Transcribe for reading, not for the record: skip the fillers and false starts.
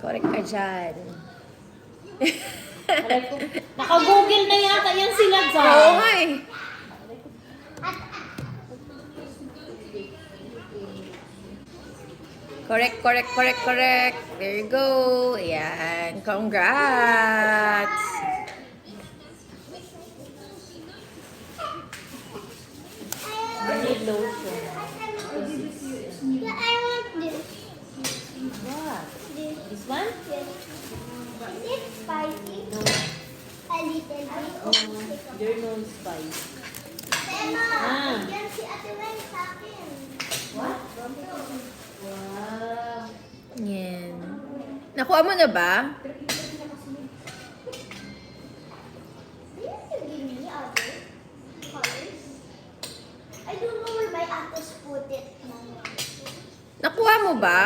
Correct ka dyan. Naka-google na yata yan sila dyan. Oo nga eh. Correct, correct, correct, correct. There you go. Ayan. Congrats. I need lotion. Yeah, I want this. What? This. This one? Yes. Is it spicy? No. A little bit. There no spice. Emma, Ah. yan si Ate Wen sa akin. What? Wow. Yan. Nakuha mo na ba? Didn't you give me other colors? I don't know where my apples put it. Mama. Nakuha mo ba?